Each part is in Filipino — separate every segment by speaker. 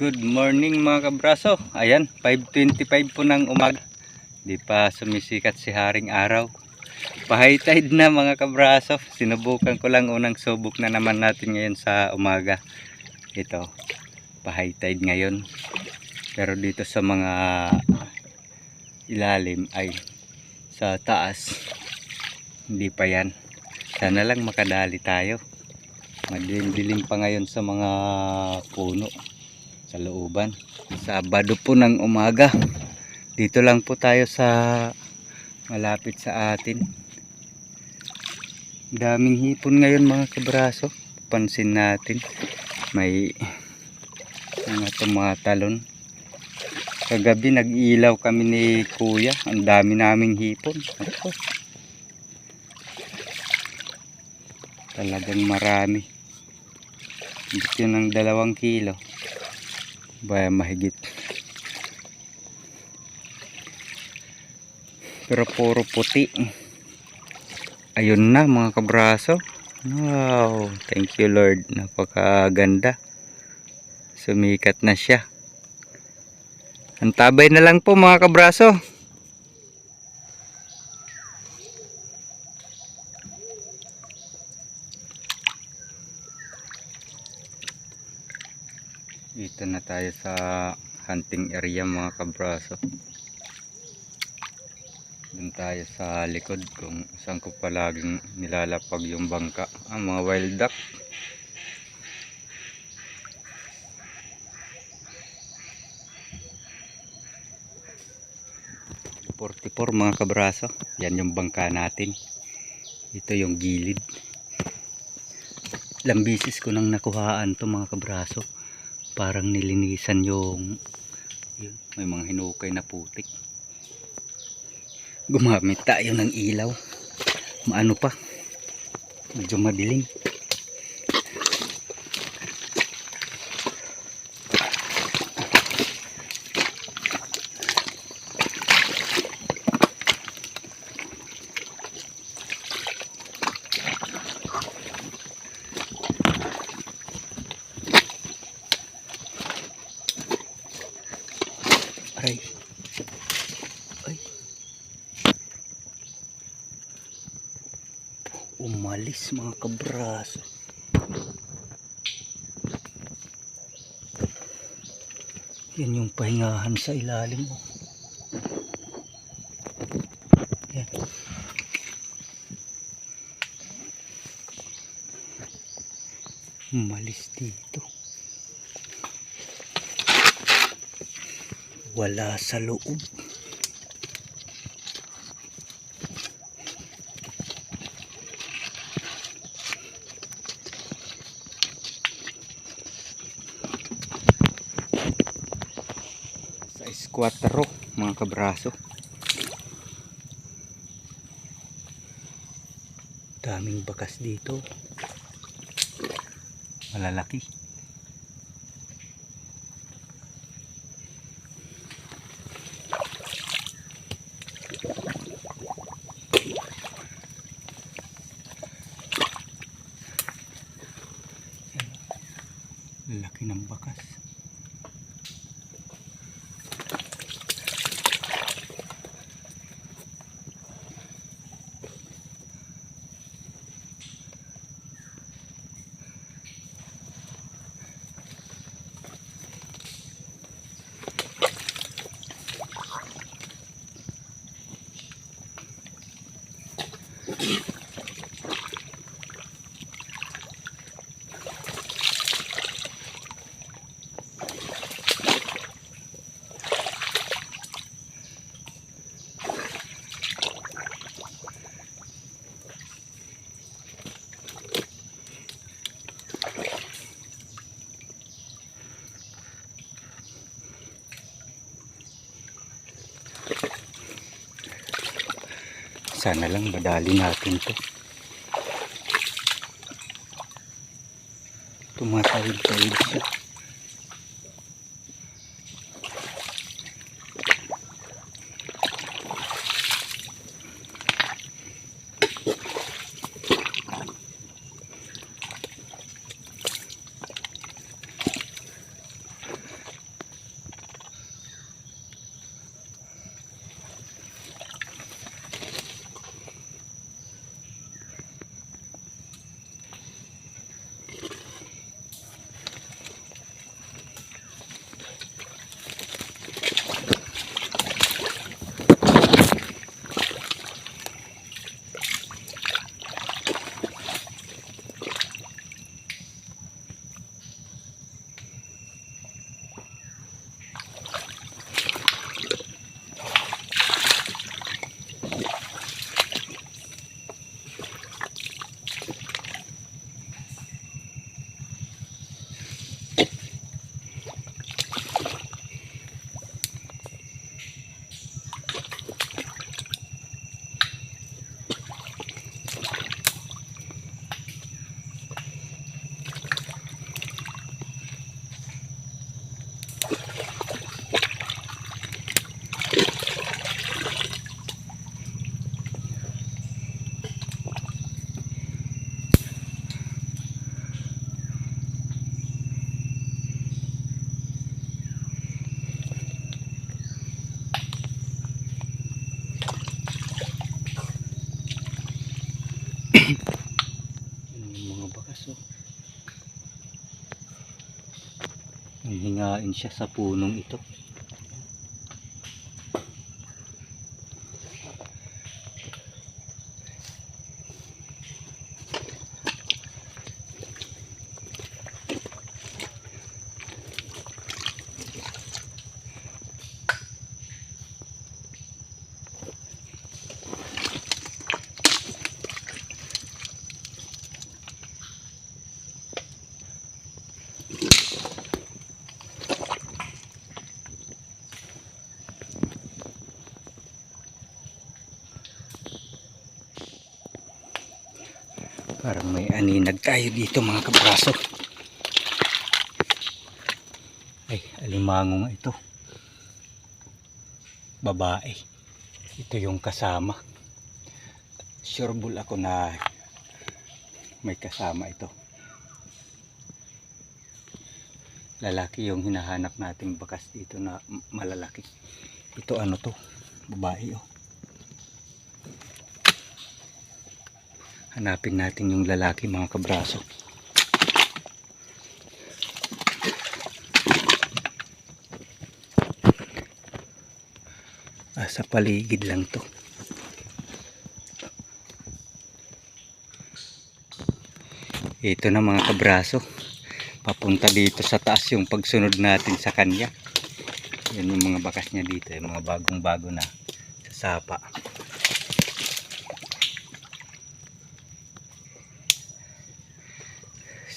Speaker 1: Good morning mga kabraso. Ayan, 5:25 po ng umaga. Di pa sumisikat si haring araw. Pa-high tide na mga kabraso. Sinubukan ko lang, unang subok na naman natin ngayon sa umaga. Ito, pa-high tide ngayon. Pero dito sa mga ilalim ay sa taas, hindi pa yan. Sana lang makadali tayo. Madilim-dilim pa ngayon sa mga puno sa looban. Sabado po ng umaga. Dito lang po tayo sa malapit sa atin. Daming hipon ngayon mga kabraso. Pansin natin may mga tumatalon. Kagabi nag-ilaw kami ni kuya. Ang dami naming hipon. Ako, talagang marami. Gusto ng 2 kilo. Baya mahigit. Pero puro puti. Ayun na mga kabraso. Wow, thank you Lord. Napakaganda. Sumikat na siya. Antabay na lang po mga kabraso. Dito na tayo sa hunting area mga kabraso. Doon tayo sa likod kung saan ko palaging nilalapag yung bangka. Ang mga wild duck. .44 mga kabraso. Yan yung bangka natin. Ito yung gilid. Ilang bisis ko nang nakuhaan to mga kabraso. Parang nilinisan yung yun, may mga hinukay na putik. Gumamit tayo ng ilaw. Maano pa, medyo madilim. Ay. Ay. Umalis mga kabraso. Yan yung pahingahan sa ilalim mo. Yan. Umalis dito. Wala sa loob. Sa eskwatro mga kabraso. Daming bakas dito. Malalaki. Laki ng bakas. Sana lang madali natin to. Tumatawid-tawid siya. Hingain siya sa punong ito. Parang may aninag tayo dito mga kabraso. Ay, alimango nga ito. Babae. Ito yung kasama. Sureball ako na may kasama ito. Lalaki yung hinahanap nating bakas dito na malalaki. Ito ano to? Babae oh. Hanapin natin yung lalaki mga kabraso. Sa paligid lang to. Ito na mga kabraso. Papunta dito sa taas yung pagsunod natin sa kanya. Yan yung mga bakas niya dito. Yung mga bagong bago na sa sapa.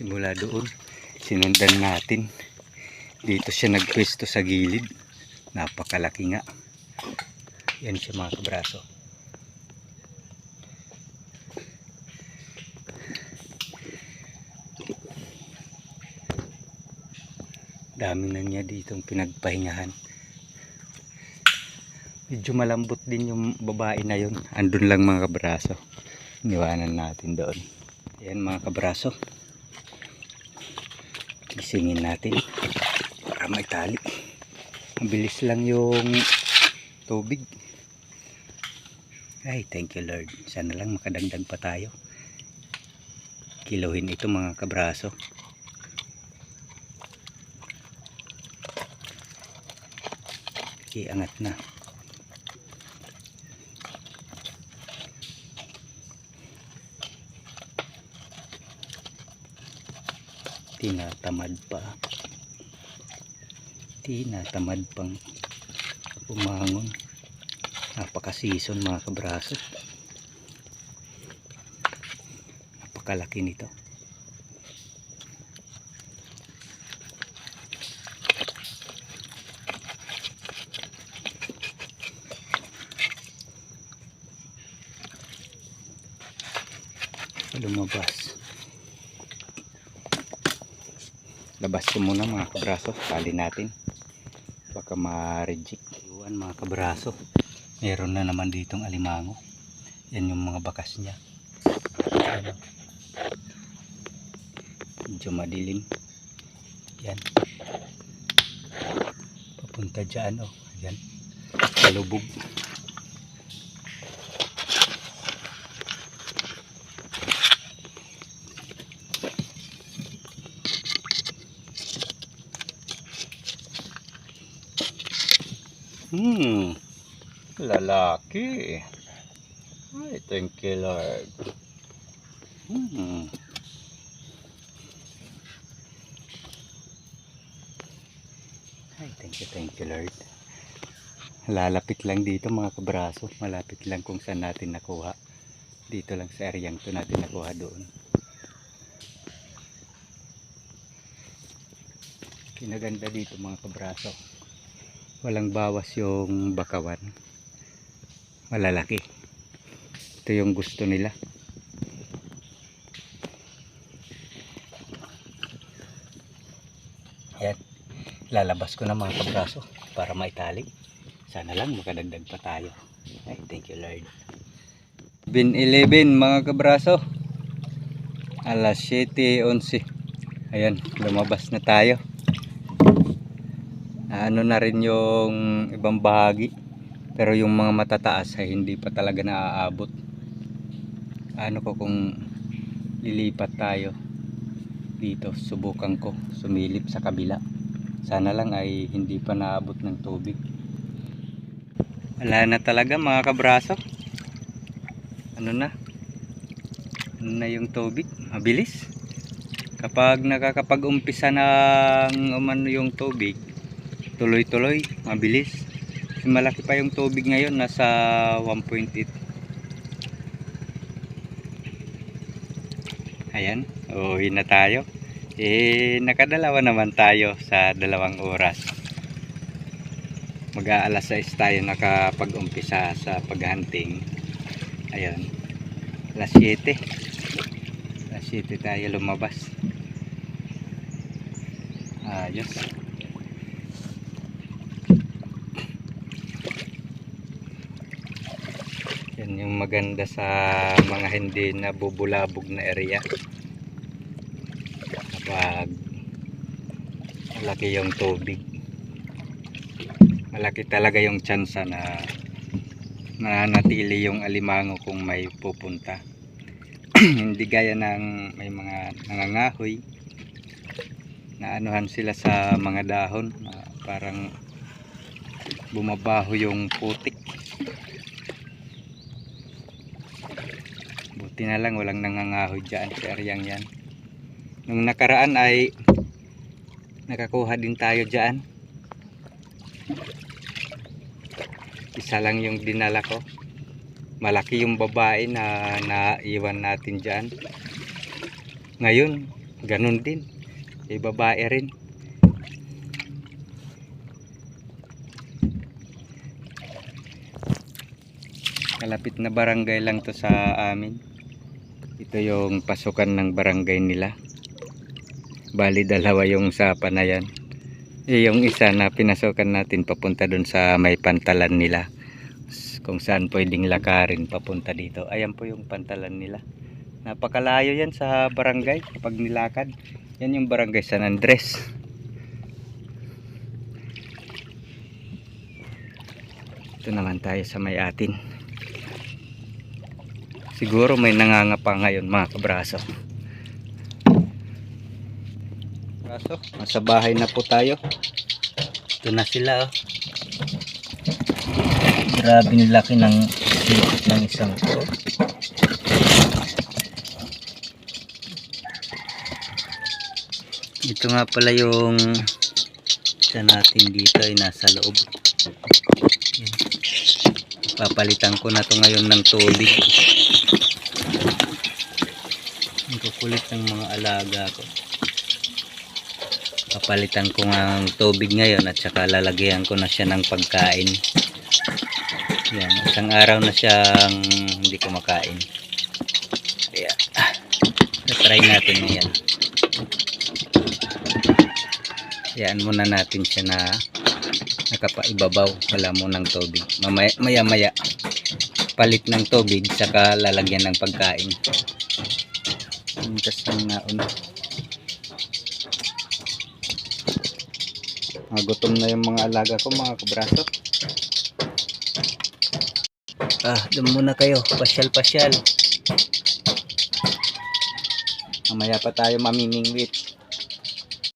Speaker 1: Simula doon sinundan natin, dito siya nagpwesto sa gilid, napakalaki nga. Yan siya mga kabraso. Dami na niya ditong pinagpahingahan. Medyo malambot din yung babae na yun, andun lang mga kabraso, iniwanan natin doon. Yan mga kabraso, gisingin natin para may tali. Mabilis lang yung tubig. Ay, thank you Lord. Sana lang makadagdag pa tayo. Kiluhin ito mga kabraso. Iangat na. Tinatamad pang umangon. Napaka-season mga kabraso. Napakalaki nito. Lumabas. Labas ko muna mga kabraso, tali natin baka ma-reject. Iwan mga kabraso, meron na naman ditong alimango. Yan yung mga bakas niya. Ano? Medyo madilim. Yan, papunta dyan oh. Yan, kalubog. Lalaki. Ay, thank you Lord. Ay, thank you Lord. Lalapit lang dito mga kabraso. Malapit lang kung saan natin nakuha. Dito lang sa areang to natin nakuha doon. Kinaganda dito mga kabraso. Walang bawas yung bakawan. Malalaki. Ito yung gusto nila. Ayan. Lalabas ko na mga kabraso para maitali. Sana lang makadagdag pa tayo. Ay, thank you Lord. 11 mga kabraso. Alas 7:11. Ayan, lumabas na tayo. Ano na rin yung ibang bahagi, pero yung mga matataas ay hindi pa talaga naaabot. Ano ko kung lilipat tayo dito, subukan ko sumilip sa kabila Sana lang ay hindi pa naabot ng tubig. Wala na talaga mga kabraso. Ano na? Ano na yung tubig? Mabilis. Kapag nakakapag-umpisa ng umano yung tubig, tuloy-tuloy, mabilis. Kasi malaki pa yung tubig ngayon, nasa 1.8. Ayan, uwi na tayo. Nakadalawa naman tayo sa 2 oras. Mag-aalas 6 tayo nakapag-umpisa sa paghunting. Ayun, alas 7. Alas 7 tayo lumabas. Ayos. Yan yung maganda sa mga hindi nabubulabog na area. Kapag malaki yung tubig, malaki talaga yung tsansa na nananatili yung alimango kung may pupunta. Hindi gaya ng may mga nangangahoy na anuhan sila sa mga dahon, parang bumabaho yung putik. Buti na lang walang nangangahoy dyan sa areang yan. Nung nakaraan ay nakakuha din tayo dyan. Isa lang yung dinala ko. Malaki yung babae na naiwan natin dyan. Ngayon ganun din, babae rin. Kalapit na barangay lang to sa amin. Ito yung pasukan ng barangay nila. Bali 2 yung sapa na yan. Yung isa na pinasukan natin papunta dun sa may pantalan nila, kung saan pwedeng lakarin papunta dito. Ayan po yung pantalan nila. Napakalayo yan sa barangay kapag nilakad. Yan yung barangay San Andres. Ito naman tayo sa may atin. Siguro may nangangapa ngayon mga kabraso. Nasa bahay na po tayo. Ito na sila, oh. Grabe yung laki ng isang to. Ito nga pala yung isa natin dito ay nasa loob. Yan. Papalitan ko na to ngayon ng tubig. Ang kukulit ng mga alaga ko. Papalitan ko ng tubig ngayon at saka lalagyan ko na siya ng pagkain. Yan, isang araw na siyang hindi kumakain. Kaya try natin yan. Yan muna natin siya na nakapaibabaw, wala mo ng tubig. Maya maya palit ng tubig saka lalagyan ng pagkain. Mintas ng nauna. Gutom na yung mga alaga ko mga kabraso. Doon muna kayo, pasyal-pasyal. Mamaya pa tayo mamimingwit.